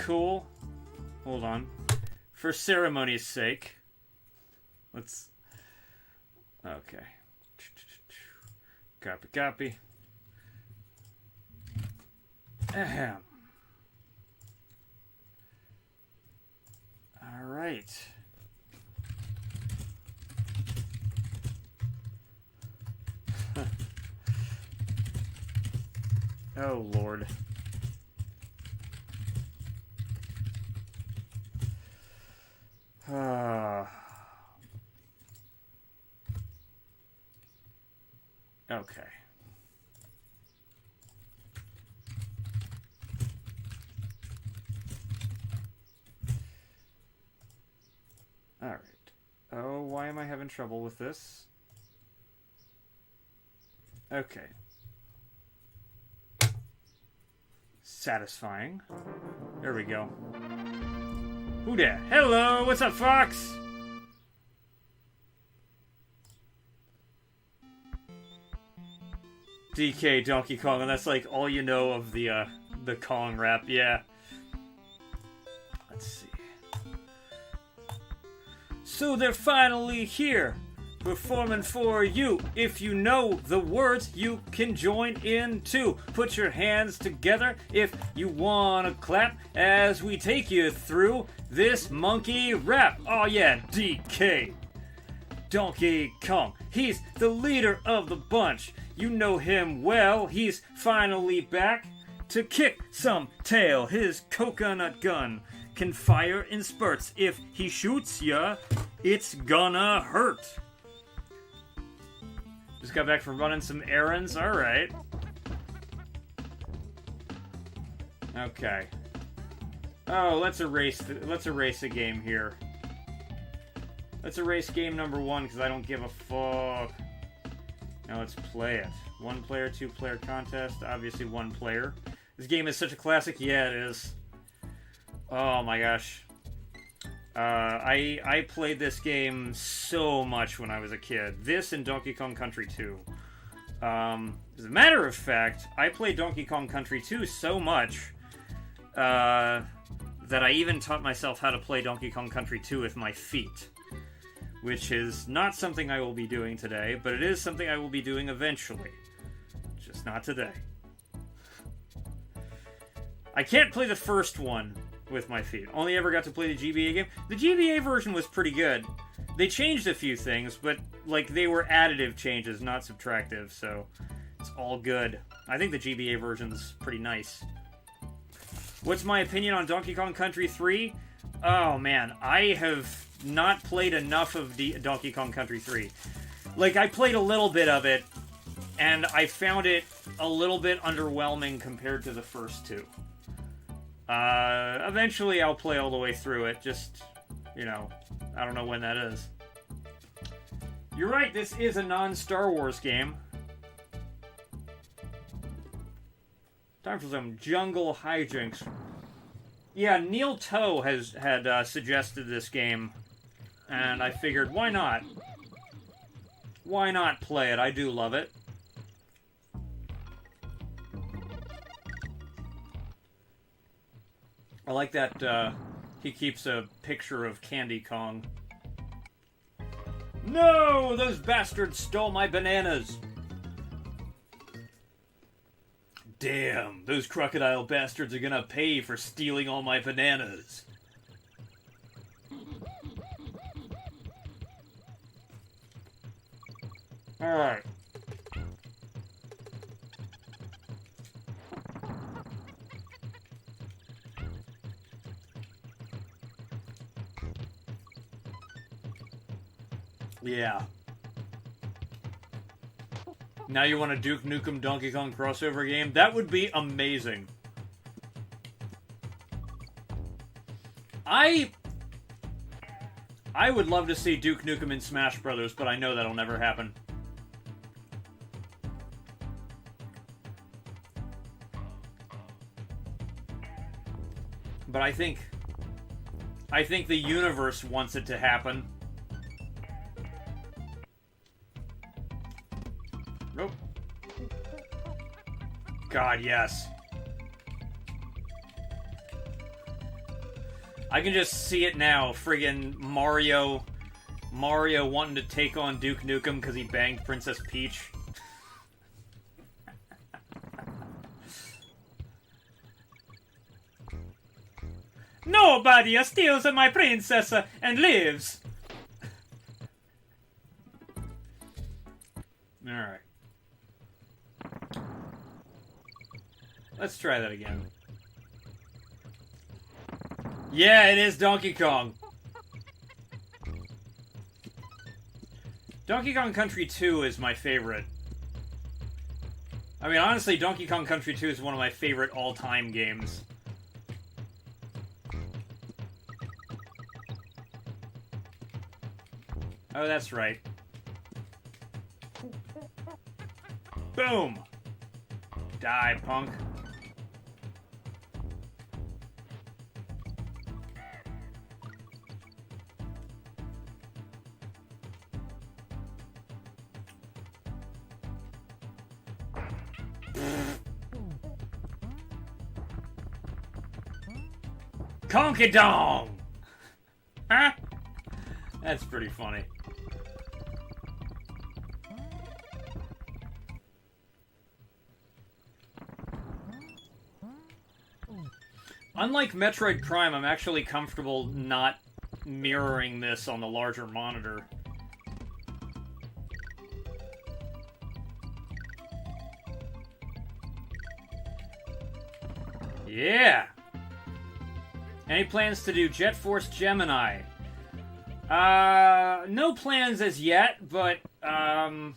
cool. Hold on. For ceremony's sake. Let's... Okay. Copy. Ahem. Alright. Oh, Lord. Okay. Alright. Oh, why am I having trouble with this? Okay. Satisfying. There we go. Who dat? Hello, what's up, Fox? DK Donkey Kong, and that's like all you know of the Kong rap, yeah. Let's see. So they're finally here, performing for you. If you know the words, you can join in too. Put your hands together if you wanna clap as we take you through this monkey rap. Oh yeah, DK Donkey Kong. He's the leader of the bunch. You know him well. He's finally back to kick some tail. His coconut gun can fire in spurts. If he shoots ya, it's gonna hurt. Just got back from running some errands. Alright. Okay. Oh, let's erase a game here. Let's erase game number 1 because I don't give a fuck. Now let's play it. 1 player, 2 player contest. Obviously 1 player. This game is such a classic. Yeah, it is. Oh my gosh. I played this game so much when I was a kid. This and Donkey Kong Country 2. As a matter of fact, I played Donkey Kong Country 2 so much that I even taught myself how to play Donkey Kong Country 2 with my feet. Which is not something I will be doing today, but it is something I will be doing eventually. Just not today. I can't play the first one with my feet. Only ever got to play the GBA game. The GBA version was pretty good. They changed a few things, but like they were additive changes, not subtractive, so it's all good. I think the GBA version's pretty nice. What's my opinion on Donkey Kong Country 3? Oh man, I have not played enough of Donkey Kong Country 3. Like, I played a little bit of it, and I found it a little bit underwhelming compared to the first 2. Eventually I'll play all the way through it, just, you know, I don't know when that is. You're right, this is a non-Star Wars game. Time for some jungle hijinks. Yeah, Neil Toe had suggested this game, and I figured, why not? Why not play it? I do love it. I like that he keeps a picture of Candy Kong. No! Those bastards stole my bananas! Damn, those crocodile bastards are gonna pay for stealing all my bananas. Alright. Yeah. Now you want a Duke Nukem Donkey Kong crossover game? That would be amazing. I would love to see Duke Nukem in Smash Brothers, but I know that'll never happen. But I think the universe wants it to happen. Nope. God, yes. I can just see it now. Friggin' Mario wanting to take on Duke Nukem because he banged Princess Peach. Nobody steals my princess and lives. Alright. Let's try that again. Yeah, it is Donkey Kong. Donkey Kong Country 2 is my favorite. I mean, honestly, Donkey Kong Country 2 is one of my favorite all-time games. Oh, that's right. Boom! Die, punk. Conky Dong! Huh? That's pretty funny. Unlike Metroid Prime, I'm actually comfortable not mirroring this on the larger monitor. Yeah! Any plans to do Jet Force Gemini? No plans as yet, but, I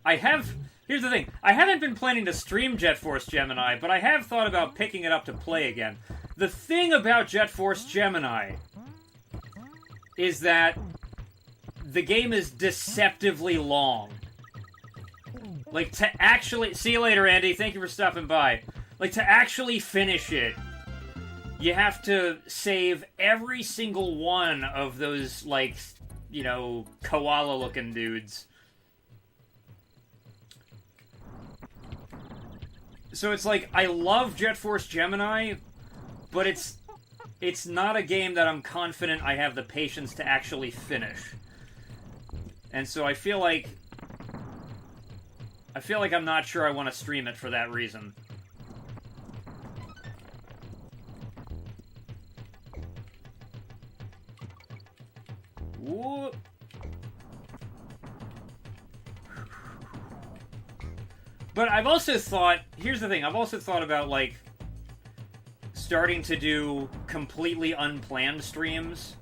have... Here's the thing. I haven't been planning to stream Jet Force Gemini, but I have thought about picking it up to play again. The thing about Jet Force Gemini is that the game is deceptively long. Like, to actually... See you later, Andy. Thank you for stopping by. Like, to actually finish it, you have to save every single one of those, like, you know, koala-looking dudes. So it's like, I love Jet Force Gemini, but it's not a game that I'm confident I have the patience to actually finish. And so I feel like I'm not sure I want to stream it for that reason. Whoop. But I've also thought, here's the thing, I've also thought about, like, starting to do completely unplanned streams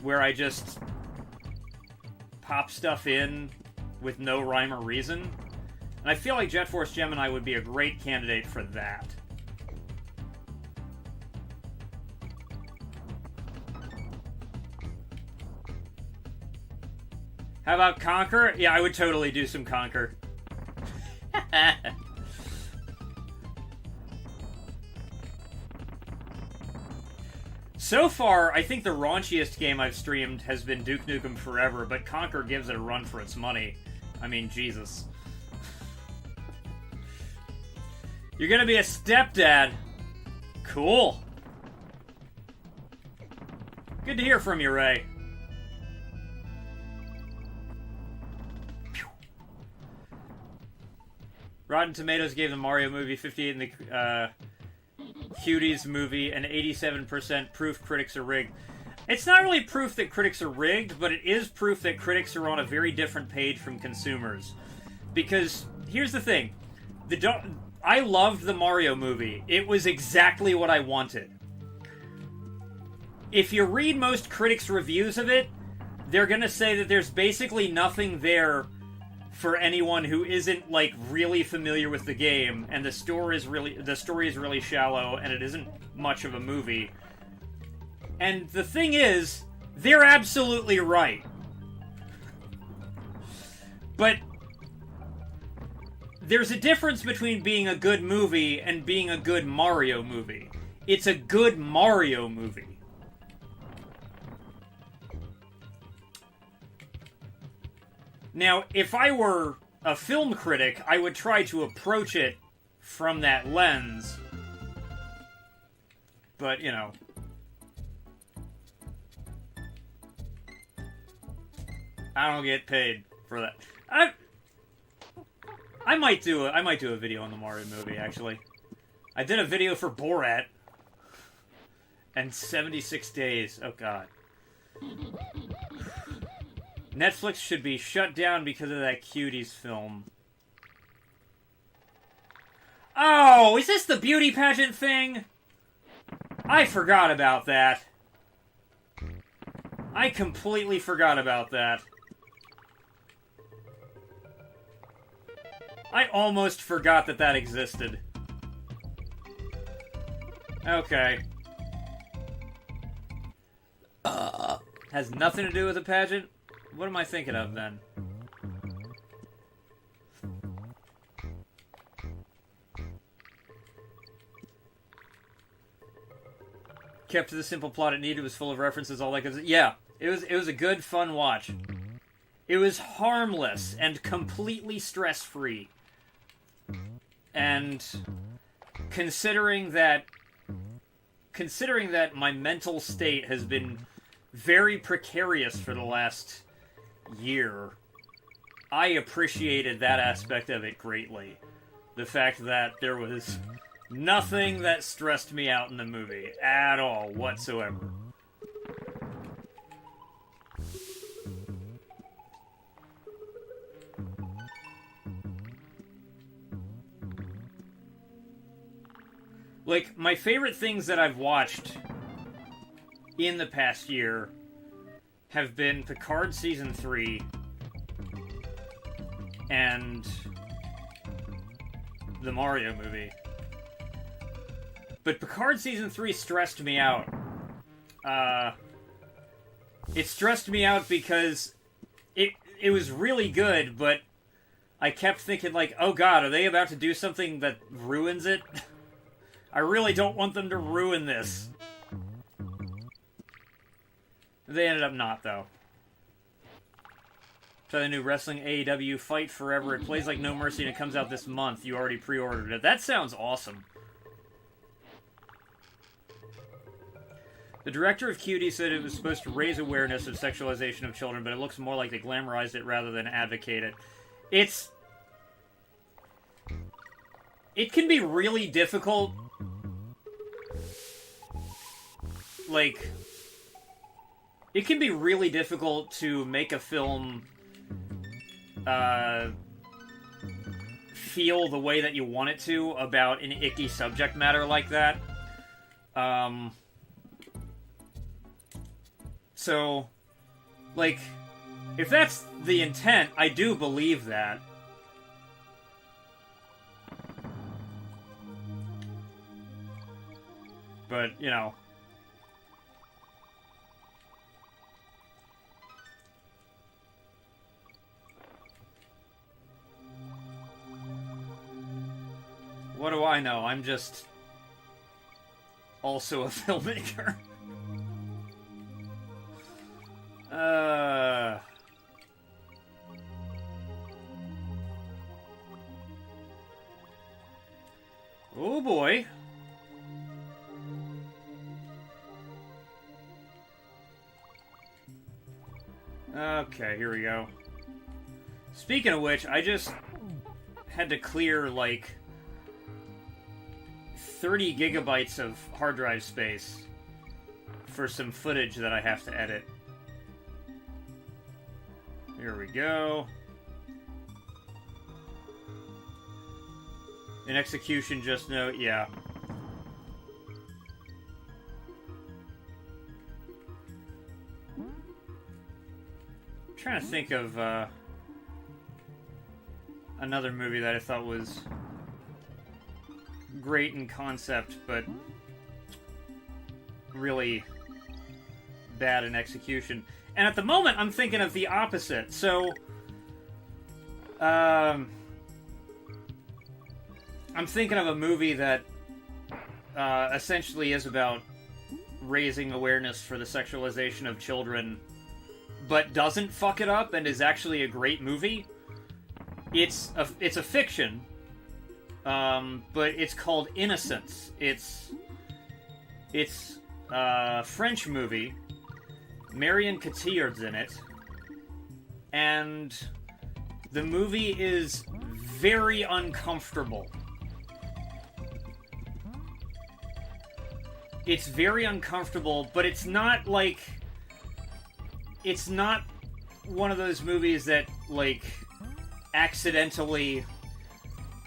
where I just pop stuff in with no rhyme or reason. And I feel like Jet Force Gemini would be a great candidate for that. How about Conquer? Yeah, I would totally do some Conquer. So far, I think the raunchiest game I've streamed has been Duke Nukem Forever, but Conquer gives it a run for its money. I mean, Jesus. You're gonna be a stepdad. Cool. Good to hear from you, Ray. Rotten Tomatoes gave the Mario movie 58 and the Cuties movie an 87% proof critics are rigged. It's not really proof that critics are rigged, but it is proof that critics are on a very different page from consumers. Because, here's the thing. I loved the Mario movie. It was exactly what I wanted. If you read most critics' reviews of it, they're gonna say that there's basically nothing there for anyone who isn't, like, really familiar with the game, and the story is really shallow, and it isn't much of a movie. And the thing is, they're absolutely right. But there's a difference between being a good movie and being a good Mario movie. It's a good Mario movie. Now, if I were a film critic, I would try to approach it from that lens. But, you know. I don't get paid for that. I might do a video on the Mario movie, actually. I did a video for Borat. And 76 Days. Oh, God. Netflix should be shut down because of that Cuties film. Oh, is this the beauty pageant thing? I forgot about that. I completely forgot about that. I almost forgot that that existed. Okay. Has nothing to do with the pageant? What am I thinking of, then? Kept to the simple plot it needed, was full of references, all that good. Yeah, it was a good, fun watch. It was harmless and completely stress-free. And considering that my mental state has been very precarious for the last year, I appreciated that aspect of it greatly. The fact that there was nothing that stressed me out in the movie at all whatsoever. Like, my favorite things that I've watched in the past year have been Picard Season 3 and the Mario movie. But Picard Season 3 stressed me out. It stressed me out because it was really good, but I kept thinking, like, oh god, are they about to do something that ruins it? I really don't want them to ruin this. They ended up not, though. Try the new wrestling AEW Fight Forever. It plays like No Mercy and it comes out this month. You already pre-ordered it. That sounds awesome. The director of Cutie said it was supposed to raise awareness of sexualization of children, but it looks more like they glamorized it rather than advocate it. It can be really difficult. Like, it can be really difficult to make a film feel the way that you want it to about an icky subject matter like that. So, like, if that's the intent, I do believe that. But, you know. What do I know? I'm just also a filmmaker. Oh boy. Okay, here we go. Speaking of which, I just had to clear, like, 30 gigabytes of hard drive space for some footage that I have to edit. Here we go. In execution, just note, yeah. I'm trying to think of another movie that I thought was great in concept, but really bad in execution. And at the moment, I'm thinking of the opposite. So, I'm thinking of a movie that essentially is about raising awareness for the sexualization of children, but doesn't fuck it up and is actually a great movie. It's a fiction, but it's called Innocence. It's It's a French movie. Marion Cotillard's in it. And the movie is very uncomfortable. It's very uncomfortable, but it's not like... It's not one of those movies that, like, accidentally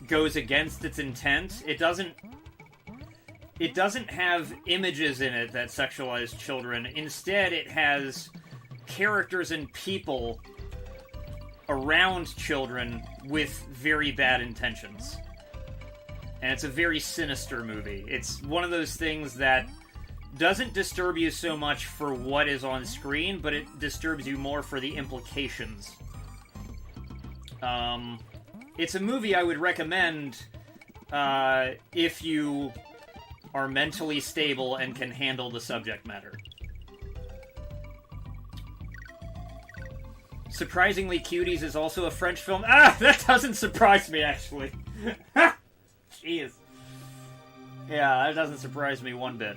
goes against its intent. It doesn't have images in it that sexualize children. Instead, it has characters and people around children with very bad intentions. And it's a very sinister movie. It's one of those things that doesn't disturb you so much for what is on screen, but it disturbs you more for the implications. It's a movie I would recommend if you are mentally stable and can handle the subject matter. Surprisingly Cuties is also a French film. Ah, that doesn't surprise me, actually. Jeez. Yeah, that doesn't surprise me one bit.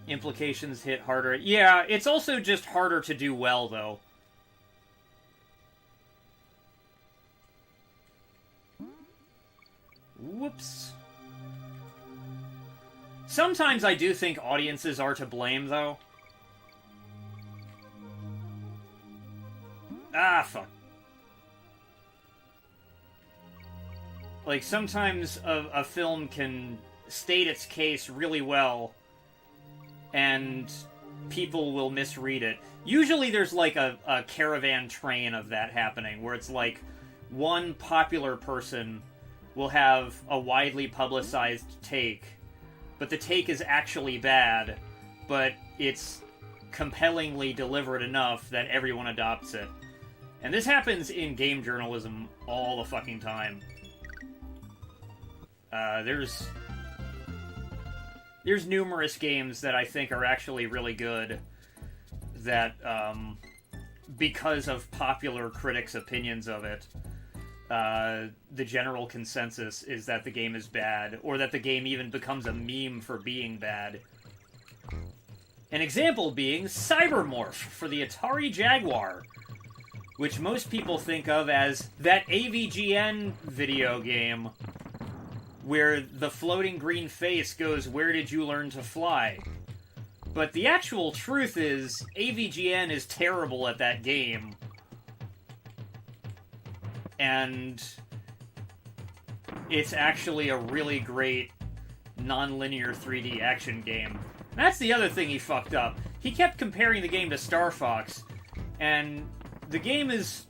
Implications hit harder. Yeah, it's also just harder to do well, though. Whoops. Sometimes I do think audiences are to blame, though. Ah, fuck. Like, sometimes a film can state its case really well, and people will misread it. Usually there's, like, a caravan train of that happening, where it's like, one popular person will have a widely publicized take, but the take is actually bad, but it's compellingly delivered enough that everyone adopts it. And this happens in game journalism all the fucking time. There's numerous games that I think are actually really good that, because of popular critics' opinions of it, the general consensus is that the game is bad, or that the game even becomes a meme for being bad. An example being Cybermorph for the Atari Jaguar, which most people think of as that AVGN video game where the floating green face goes, "Where did you learn to fly?" But the actual truth is, AVGN is terrible at that game. And it's actually a really great non-linear 3D action game. And that's the other thing he fucked up. He kept comparing the game to Star Fox, and the game is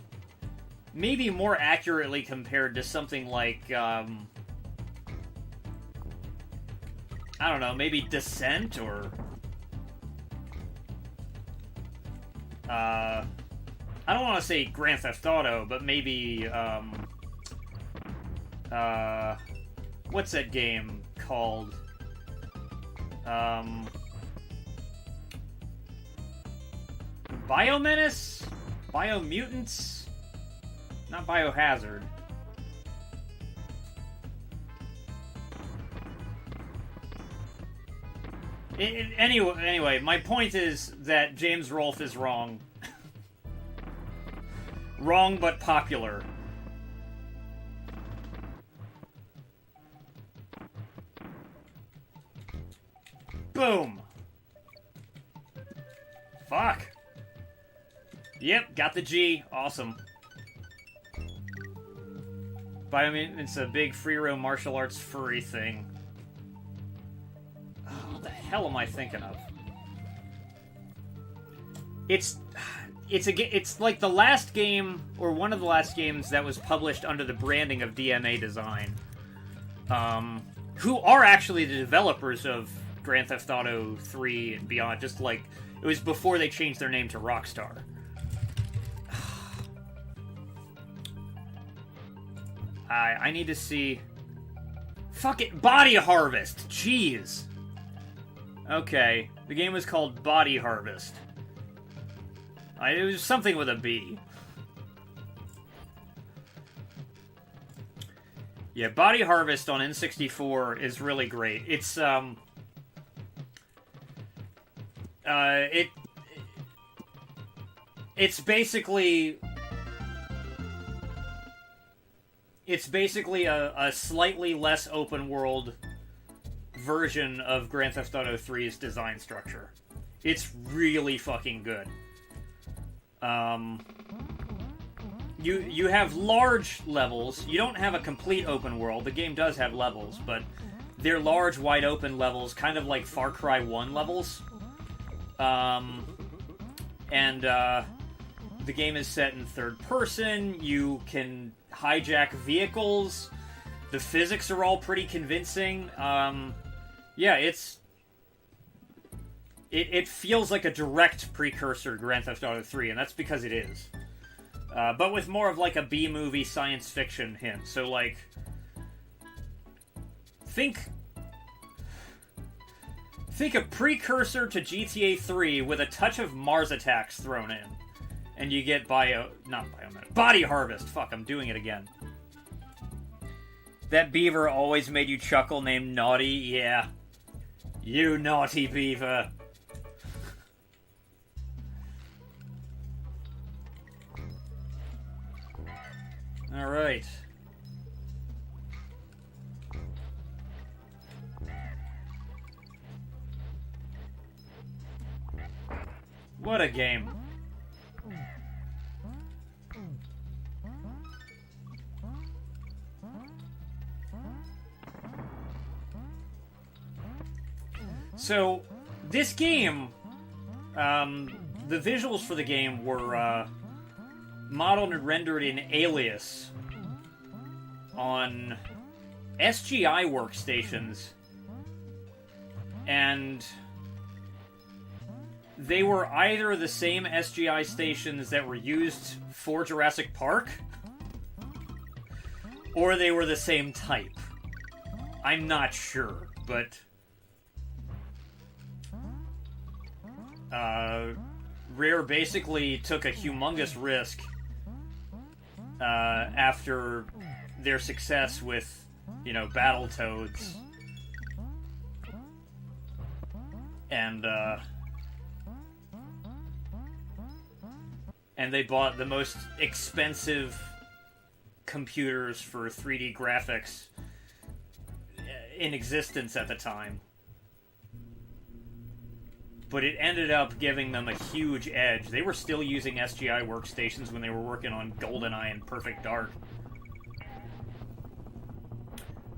maybe more accurately compared to something like, I don't know, maybe Descent, or... I don't want to say Grand Theft Auto, but maybe, what's that game called? Biomenace? Biomutants? Not Biohazard. Anyway, my point is that James Rolfe is wrong. Wrong, but popular. Boom! Fuck! Yep, got the G. Awesome. It's a big free roam martial arts furry thing. Oh, what the hell am I thinking of? It's like the last game, or one of the last games that was published under the branding of DMA Design. Who are actually the developers of Grand Theft Auto 3 and beyond, just like, it was before they changed their name to Rockstar. I need to see... Fuck it, Body Harvest! Jeez! Okay, the game was called Body Harvest. It was something with a B. Yeah, Body Harvest on N64 is really great. It's it's basically a slightly less open world version of Grand Theft Auto 3's design structure. It's really fucking good. You have large levels. You don't have a complete open world. The game does have levels, but they're large, wide open levels, kind of like Far Cry 1 levels. The game is set in third person. You can hijack vehicles. The physics are all pretty convincing. It feels like a direct precursor to Grand Theft Auto 3, and that's because it is. But with more of like a B-movie science fiction hint. So like, think a precursor to GTA 3 with a touch of Mars Attacks thrown in. And you get Body Harvest. Fuck, I'm doing it again. That beaver always made you chuckle named Naughty? Yeah. You naughty beaver. Alright. What a game. So, this game, the visuals for the game were modeled and rendered in Alias on SGI workstations, and they were either the same SGI stations that were used for Jurassic Park, or they were the same type. I'm not sure, but Rare basically took a humongous risk after their success with, Battletoads. And they bought the most expensive computers for 3D graphics in existence at the time. But it ended up giving them a huge edge. They were still using SGI workstations when they were working on GoldenEye and Perfect Dark.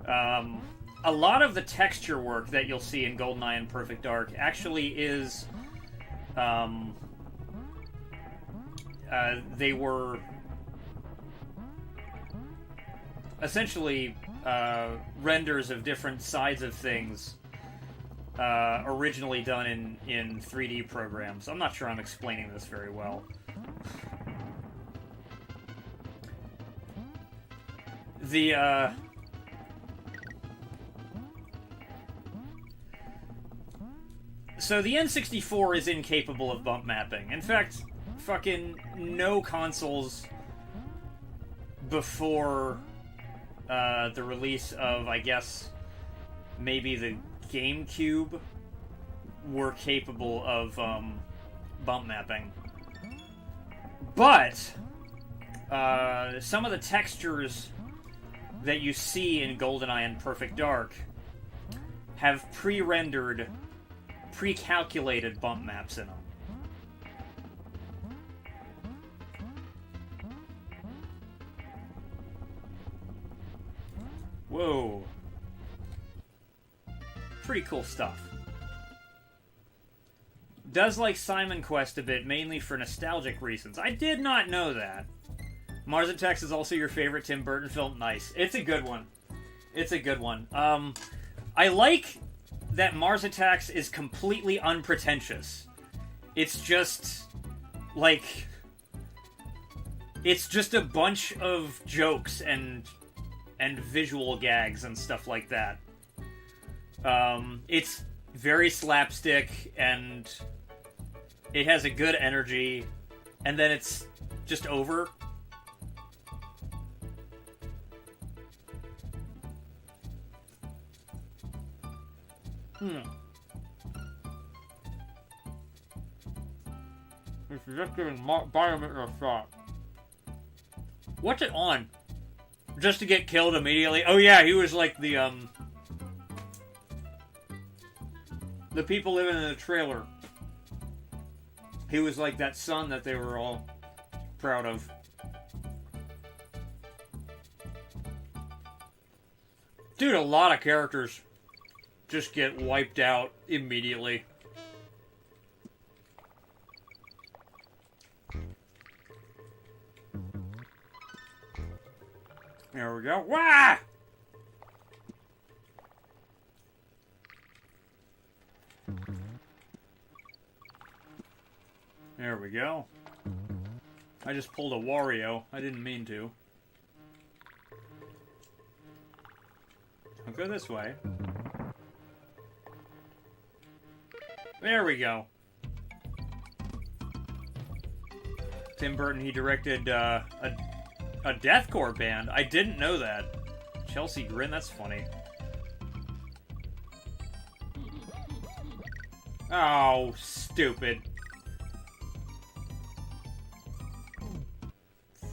A lot of the texture work that you'll see in GoldenEye and Perfect Dark actually is... they were essentially renders of different sides of things originally done in 3D programs. I'm not sure I'm explaining this very well. So the N64 is incapable of bump mapping. In fact, fucking no consoles before the release of, I guess, maybe the GameCube were capable of bump mapping. But some of the textures that you see in GoldenEye and Perfect Dark have pre-rendered, pre-calculated bump maps in them. Whoa. Pretty cool stuff. Does like Simon Quest a bit, mainly for nostalgic reasons. I did not know that. Mars Attacks is also your favorite Tim Burton film? Nice. It's a good one. It's a good one. I like that Mars Attacks is completely unpretentious. It's just, like... It's just a bunch of jokes and visual gags and stuff like that. It's very slapstick, and it has a good energy, and then it's just over. It's just giving environment a shot. What's it on? Just to get killed immediately? Oh yeah, he was like the people living in the trailer. He was like that son that they were all proud of. Dude, a lot of characters just get wiped out immediately. There we go. Wah! There we go. I just pulled a Wario. I didn't mean to. I'll go this way. There we go. Tim Burton, he directed a deathcore band. I didn't know that. Chelsea Grin, that's funny. Oh, stupid.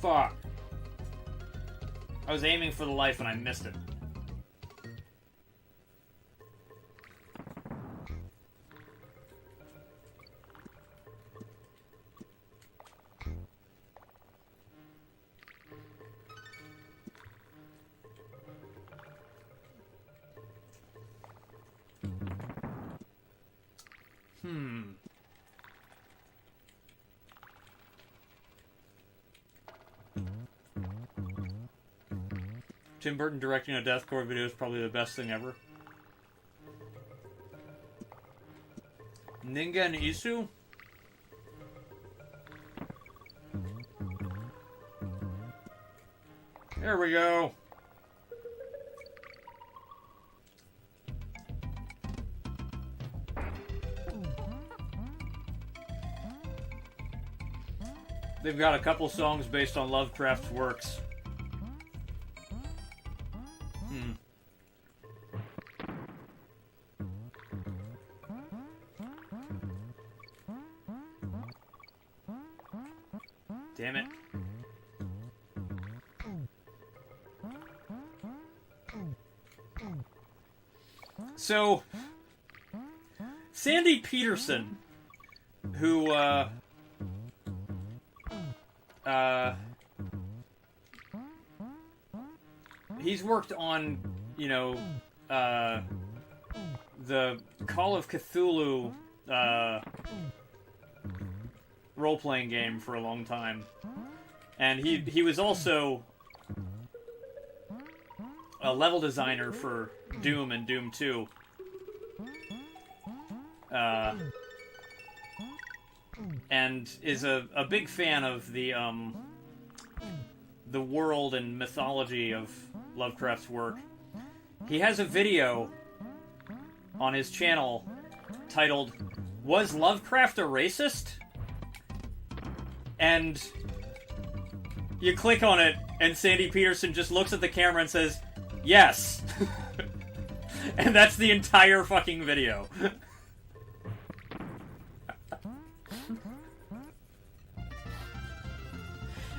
Fuck. I was aiming for the life and I missed it. Tim Burton directing a deathcore video is probably the best thing ever. Ninga and Isu? There we go. They've got a couple songs based on Lovecraft's works. Damn it. So, Sandy Peterson, who, he's worked on, you know, the Call of Cthulhu, role-playing game for a long time. And he was also a level designer for Doom and Doom 2. And is a big fan of the world and mythology of Lovecraft's work. He has a video on his channel titled, "Was Lovecraft a Racist?" And you click on it, and Sandy Peterson just looks at the camera and says, "Yes." And that's the entire fucking video.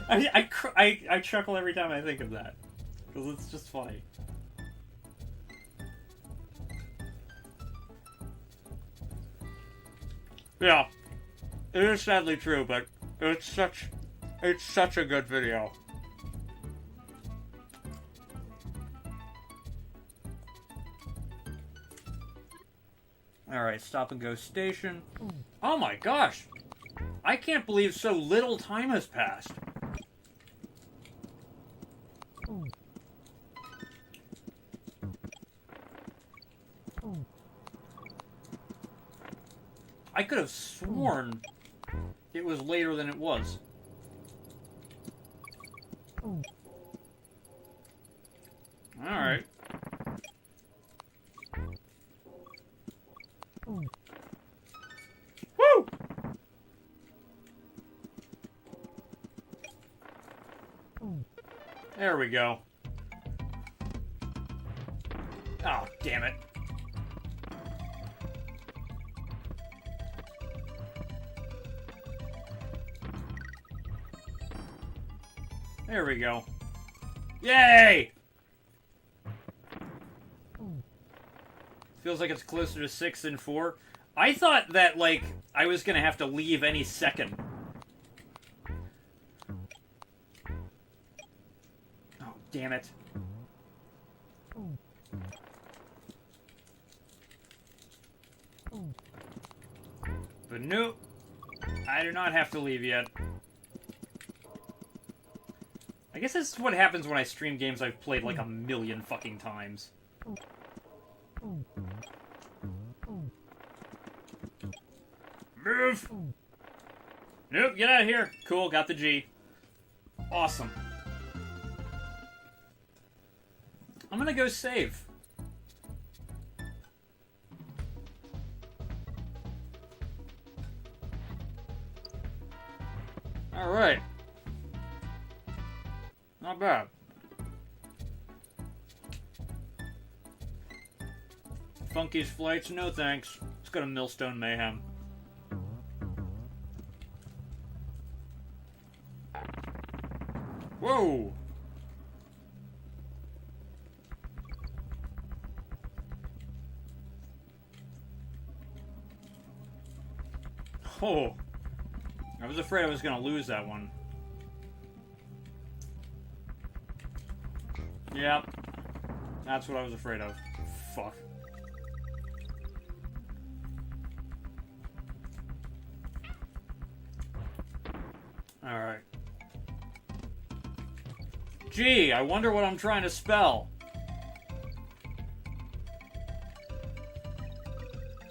I chuckle every time I think of that, because it's just funny. Yeah, it is sadly true, but it's such a good video. Alright, stop and go station. Oh my gosh! I can't believe so little time has passed. I could have sworn it was later than it was. Alright. Woo! There we go. Oh, damn it. There we go. Yay! Feels like it's closer to 6 than 4. I thought that, like, I was gonna have to leave any second. Oh, damn it. But nope. I do not have to leave yet. I guess this is what happens when I stream games I've played like a million fucking times. Move! Nope, get out of here. Cool, got the G. Awesome. I'm gonna go save. Alright. Not bad. Funky's flights, no thanks. Let's go to Millstone Mayhem. Whoa! Oh. I was afraid I was gonna lose that one. Yep. That's what I was afraid of. Fuck. Alright. Gee, I wonder what I'm trying to spell.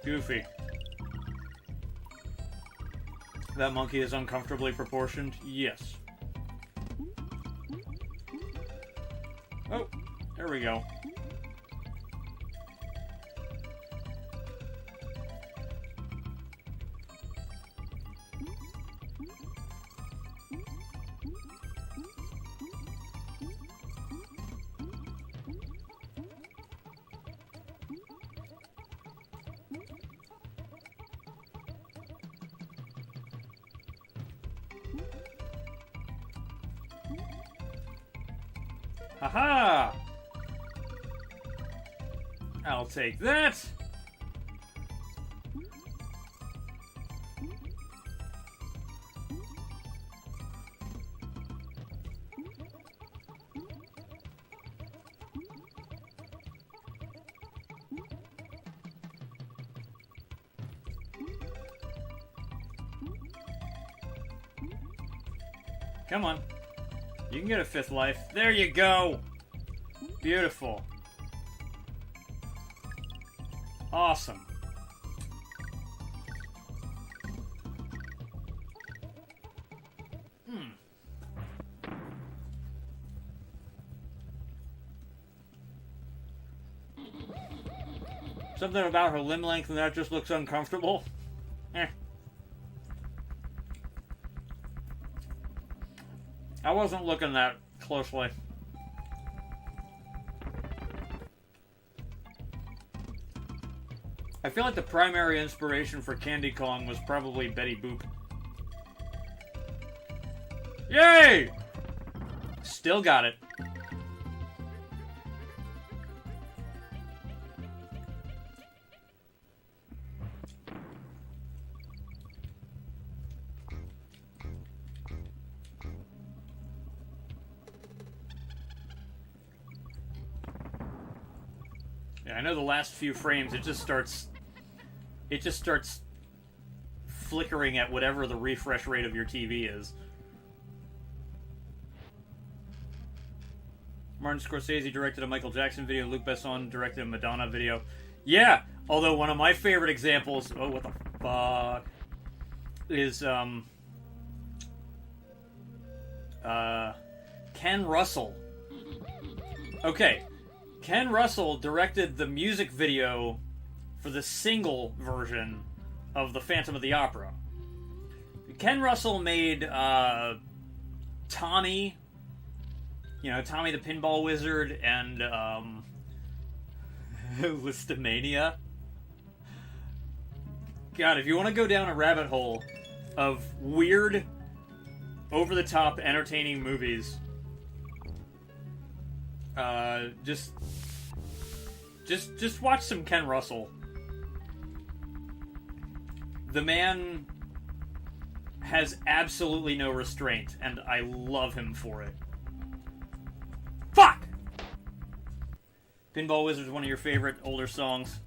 Goofy. That monkey is uncomfortably proportioned? Yes. Oh, there we go. Haha! I'll take that! Come on. You can get a 5th life. There you go! Beautiful. Awesome. Something about her limb length and that just looks uncomfortable. Eh. I wasn't looking that closely. I feel like the primary inspiration for Candy Kong was probably Betty Boop. Yay! Still got it. Yeah, I know the last few frames it just starts flickering at whatever the refresh rate of your TV is. Martin Scorsese directed a Michael Jackson video, Luc Besson directed a Madonna video. Yeah, although one of my favorite examples, oh what the fuck, is Ken Russell. Okay, Ken Russell directed the music video for the single version of the Phantom of the Opera. Ken Russell made Tommy, you know, Tommy the Pinball Wizard, and Listomania. God, if you want to go down a rabbit hole of weird, over-the-top, entertaining movies, Just watch some Ken Russell. The man has absolutely no restraint, and I love him for it. Fuck! Pinball Wizard is one of your favorite older songs.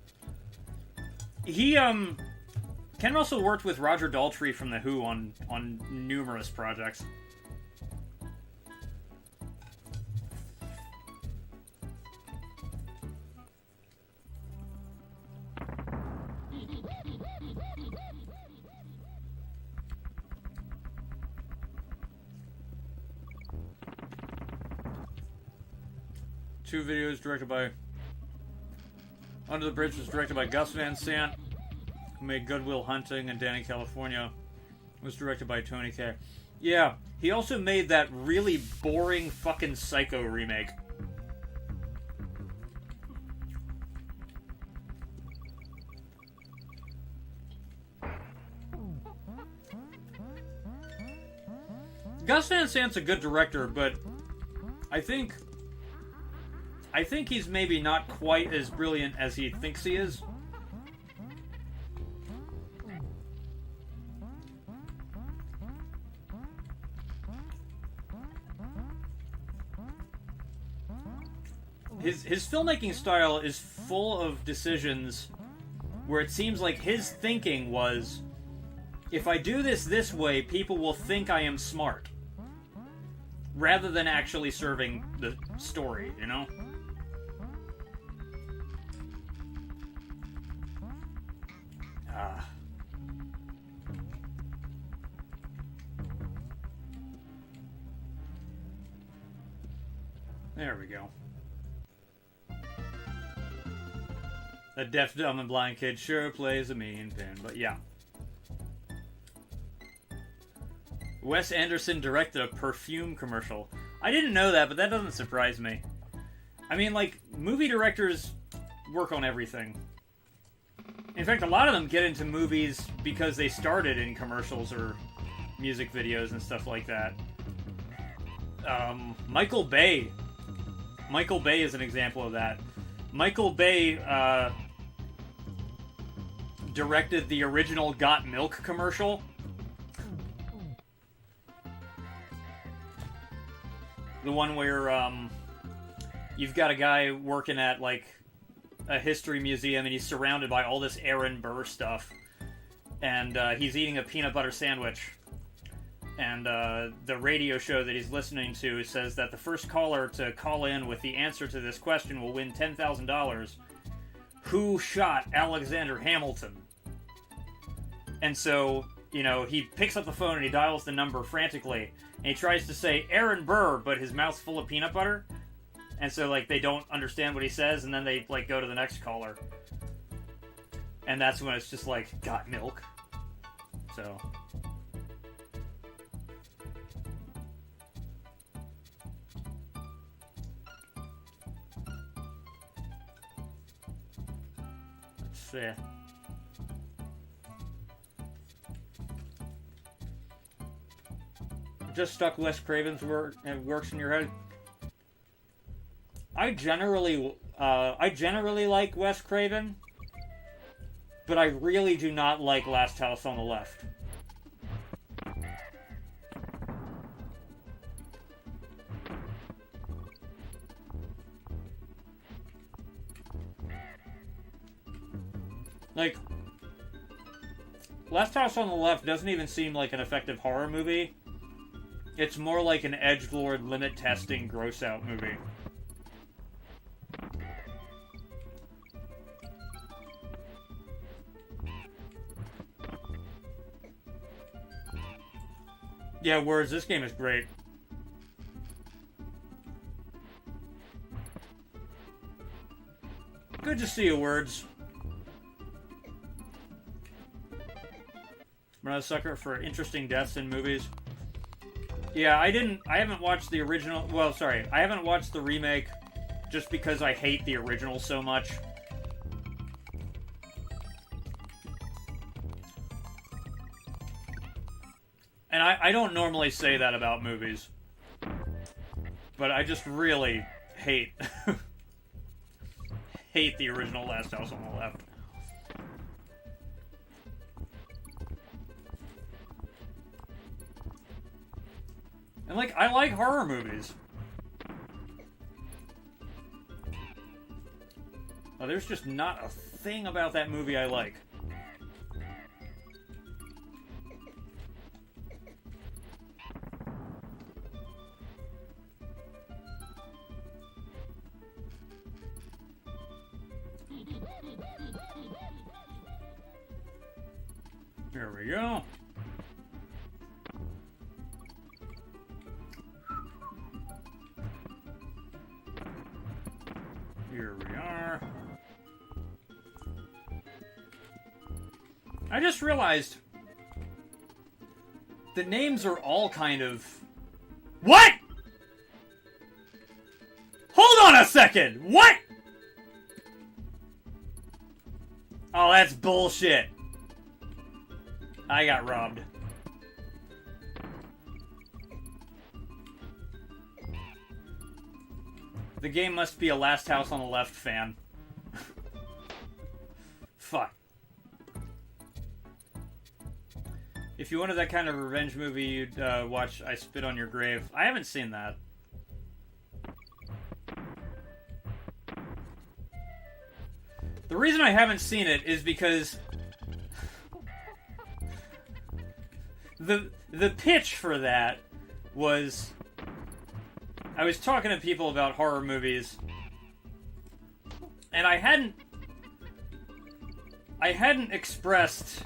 Ken Russell worked with Roger Daltrey from The Who on numerous projects. Two videos directed by... Under the Bridge was directed by Gus Van Sant, who made Good Will Hunting, and Danny California was directed by Tony Kaye. Yeah, he also made that really boring fucking Psycho remake. Gus Van Sant's a good director, but I think he's maybe not quite as brilliant as he thinks he is. His filmmaking style is full of decisions where it seems like his thinking was, if I do this way, people will think I am smart, rather than actually serving the story, you know? There we go. The deaf, dumb, and blind kid sure plays a mean pin, but yeah. Wes Anderson directed a perfume commercial. I didn't know that, but that doesn't surprise me. I mean, like, movie directors work on everything. In fact, a lot of them get into movies because they started in commercials or music videos and stuff like that. Michael Bay. Michael Bay is an example of that. Michael Bay directed the original Got Milk commercial. The one where you've got a guy working at, like, a history museum, and he's surrounded by all this Aaron Burr stuff. And he's eating a peanut butter sandwich. And the radio show that he's listening to says that the first caller to call in with the answer to this question will win $10,000. Who shot Alexander Hamilton? And so, you know, he picks up the phone and he dials the number frantically. And he tries to say Aaron Burr, but his mouth's full of peanut butter. And so, like, they don't understand what he says, and then they, like, go to the next caller. And that's when it's just like, got milk. So... see. Just stuck Wes Craven's work and works in your head. I generally like Wes Craven, but I really do not like Last House on the Left. Like, Last House on the Left doesn't even seem like an effective horror movie. It's more like an edgelord, limit-testing, gross-out movie. Yeah, words, this game is great. Good to see you, words. I'm not a sucker for interesting deaths in movies. Yeah, I haven't watched the original, well, sorry, I haven't watched the remake just because I hate the original so much. And I don't normally say that about movies. But I just really hate. Hate the original Last House on the Left. And, like, I like horror movies. Oh, there's just not a thing about that movie I like. Here we go. Here we are. I just realized the names are all kind of... What?! Hold on a second! What?! Oh, that's bullshit. I got robbed. The game must be a Last House on the Left fan. Fuck. If you wanted that kind of revenge movie, you'd watch I Spit on Your Grave. I haven't seen that. The reason I haven't seen it is because the pitch for that was, I was talking to people about horror movies, and I hadn't expressed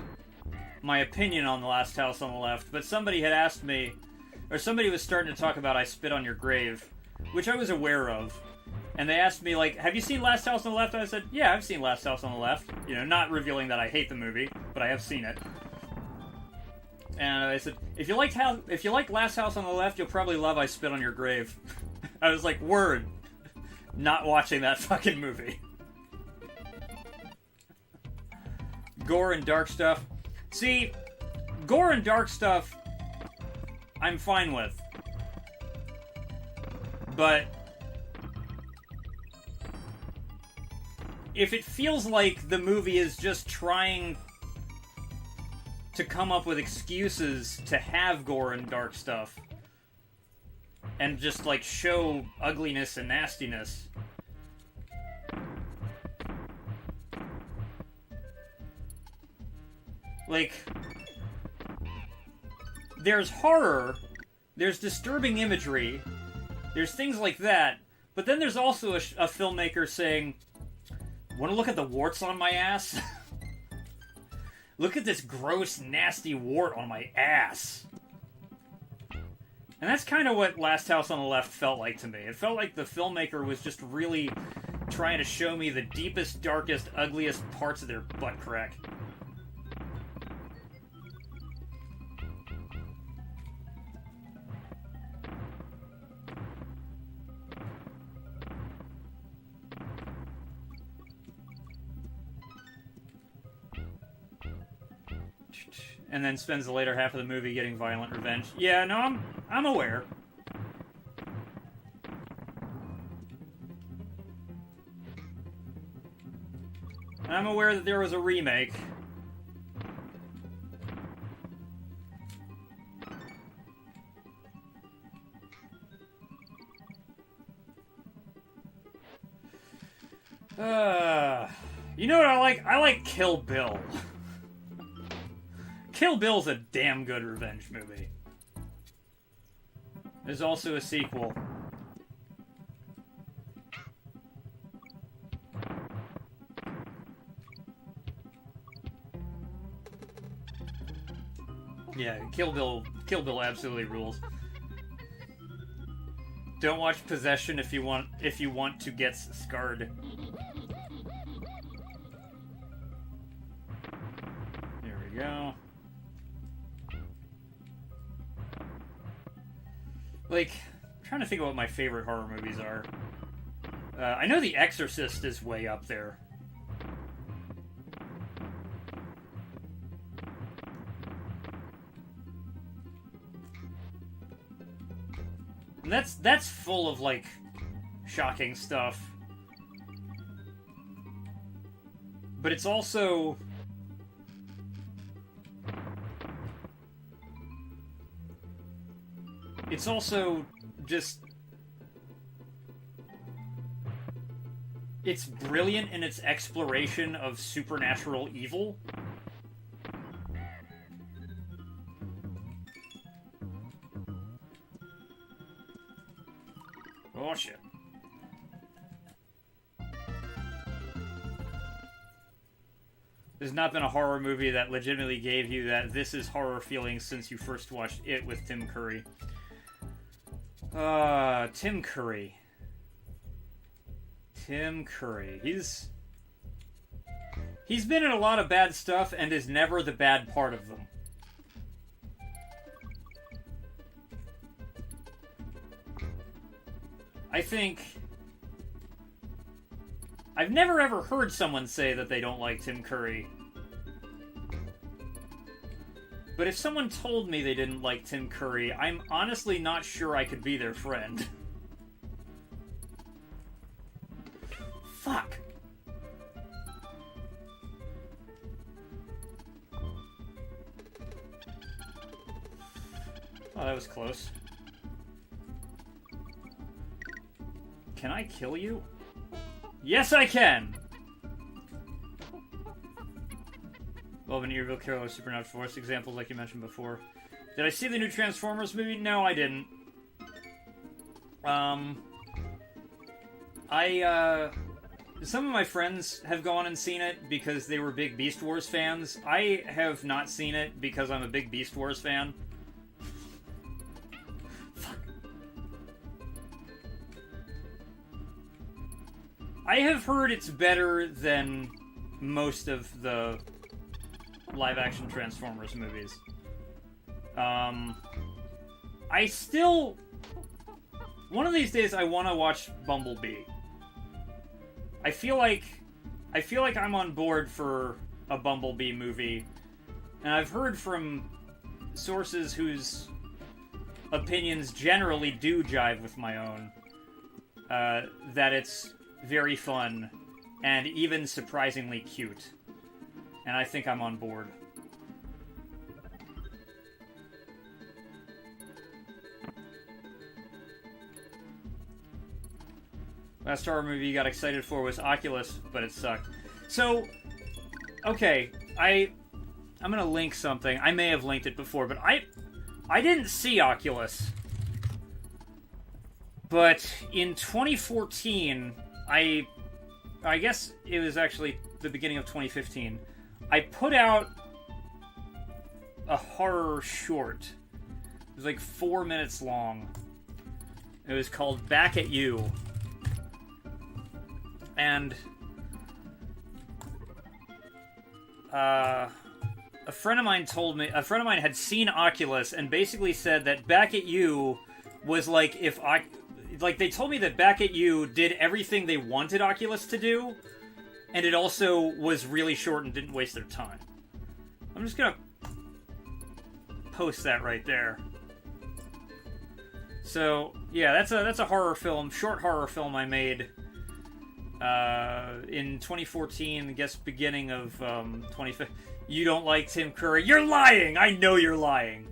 my opinion on The Last House on the Left, but somebody had asked me, or somebody was starting to talk about I Spit on Your Grave, which I was aware of. And they asked me, like, have you seen Last House on the Left? And I said, yeah, I've seen Last House on the Left. You know, not revealing that I hate the movie, but I have seen it. And I said, if you like Last House on the Left, you'll probably love I Spit on Your Grave. I was like, word. Not watching that fucking movie. Gore and dark stuff. See, gore and dark stuff, I'm fine with. But if it feels like the movie is just trying to come up with excuses to have gore and dark stuff, and just, like, show ugliness and nastiness, like, there's horror, there's disturbing imagery, there's things like that, but then there's also a filmmaker saying, want to look at the warts on my ass? Look at this gross, nasty wart on my ass. And that's kind of what Last House on the Left felt like to me. It felt like the filmmaker was just really trying to show me the deepest, darkest, ugliest parts of their butt crack. And then spends the later half of the movie getting violent revenge. Yeah, no, I'm aware. I'm aware that there was a remake. You know what I like? I like Kill Bill. Kill Bill's a damn good revenge movie. There's also a sequel. Yeah, Kill Bill absolutely rules. Don't watch Possession if you want to get scarred. There we go. Like, I'm trying to think of what my favorite horror movies are. I know The Exorcist is way up there. And that's full of, like, shocking stuff. But it's also... It's also just... It's brilliant in its exploration of supernatural evil. Oh, shit. There's not been a horror movie that legitimately gave you that this is horror feeling since you first watched it with Tim Curry. Tim Curry. Tim Curry. He's been in a lot of bad stuff and is never the bad part of them. I think... I've never ever heard someone say that they don't like Tim Curry. But if someone told me they didn't like Tim Curry, I'm honestly not sure I could be their friend. Fuck. Oh, that was close. Can I kill you? Yes, I can! Well, an evil killer, supernatural force, examples like you mentioned before. Did I see the new Transformers movie? No, I didn't. Some of my friends have gone and seen it because they were big Beast Wars fans. I have not seen it because I'm a big Beast Wars fan. Fuck. I have heard it's better than most of the live-action Transformers movies. I still... One of these days I want to watch Bumblebee. I feel like I'm on board for a Bumblebee movie. And I've heard from sources whose opinions generally do jive with my own, that it's very fun and even surprisingly cute. And I think I'm on board. Last horror movie you got excited for was Oculus, but it sucked. So, okay, I'm gonna link something. I may have linked it before, but I didn't see Oculus. But in 2014, I guess it was actually the beginning of 2015, I put out a horror short. It was like 4 minutes long. It was called Back at You. And a friend of mine had seen Oculus and basically said that Back at You was like they told me that Back at You did everything they wanted Oculus to do, and it also was really short and didn't waste their time. I'm just gonna post that right there. So yeah, that's a horror film, short horror film I made in 2014, I guess beginning of 2015. You don't like Tim Curry? You're lying! I know you're lying.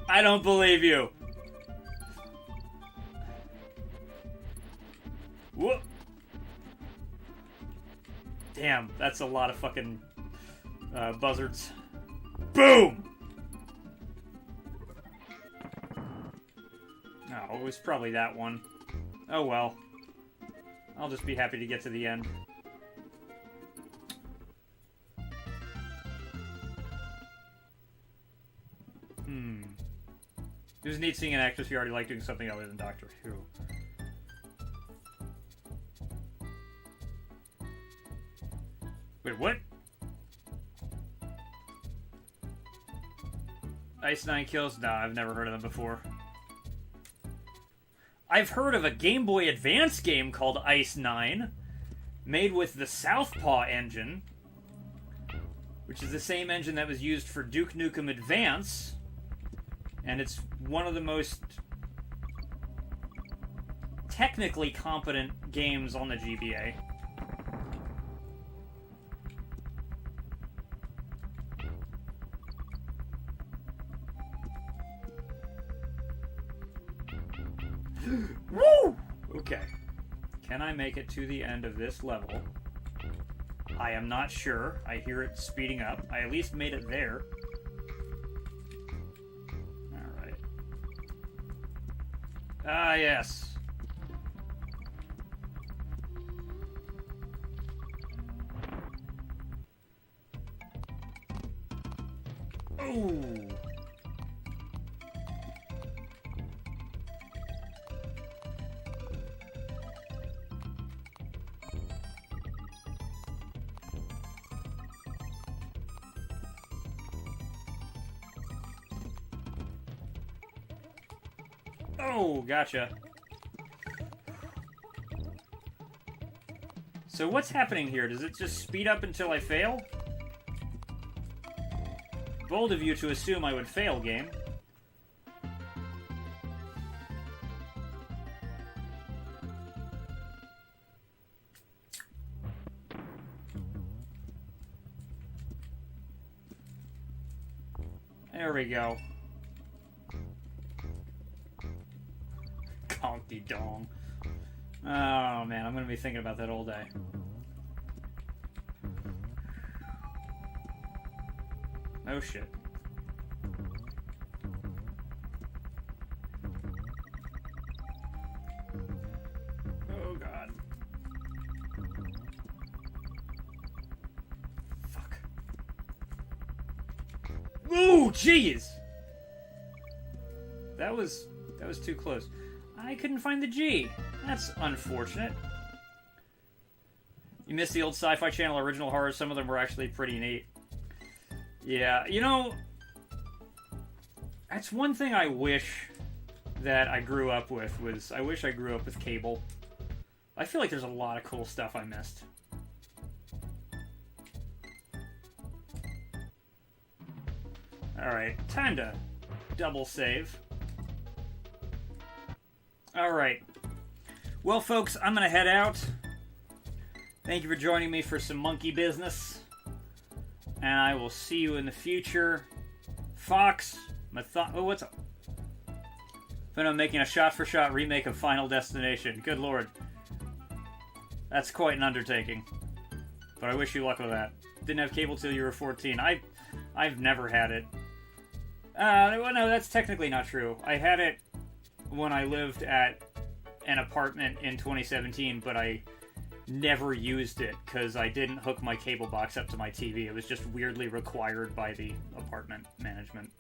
I don't believe you. Whoop. Damn, that's a lot of fucking buzzards. Boom! Oh, it was probably that one. Oh well. I'll just be happy to get to the end. It was neat seeing an actress you already like doing something other than Doctor Who. Wait, what? Ice 9 Kills? Nah, I've never heard of them before. I've heard of a Game Boy Advance game called Ice 9, made with the Southpaw engine, which is the same engine that was used for Duke Nukem Advance, and it's one of the most technically competent games on the GBA. Woo! Okay. Can I make it to the end of this level? I am not sure. I hear it speeding up. I at least made it there. Alright. Ah, yes. Ooh. Oh, gotcha. So what's happening here? Does it just speed up until I fail? Bold of you to assume I would fail, game. There we go. Conky dong. Oh man, I'm gonna be thinking about that all day. Oh shit. Oh god. Fuck. Ooh, jeez! That was too close. I couldn't find the G. That's unfortunate. You missed the old Sci-Fi Channel original horrors. Some of them were actually pretty neat. Yeah, you know, that's one thing I wish that I grew up with, was I wish I grew up with cable. I feel like there's a lot of cool stuff I missed. Alright, time to double save. Alright. Well, folks, I'm gonna head out. Thank you for joining me for some monkey business. And I will see you in the future. Fox, oh, what's up? Then I'm making a shot-for-shot remake of Final Destination. Good lord. That's quite an undertaking. But I wish you luck with that. Didn't have cable till you were 14. I've never had it. Well, no, that's technically not true. I had it when I lived at an apartment in 2017, but I never used it because I didn't hook my cable box up to my TV. It was just weirdly required by the apartment management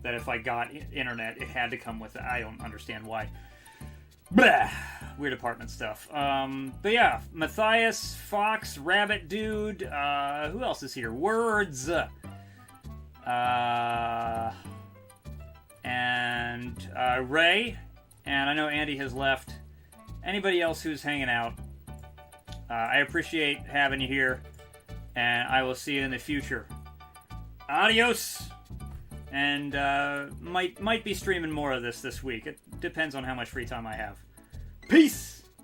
that if I got internet, it had to come with it. I don't understand why. Blah! Weird apartment stuff. But yeah, Matthias, Fox, Rabbit Dude, who else is here? Words, and Ray, and I know Andy has left. Anybody else who's hanging out, I appreciate having you here, and I will see you in the future. Adios! And might be streaming more of this week. It depends on how much free time I have. Peace!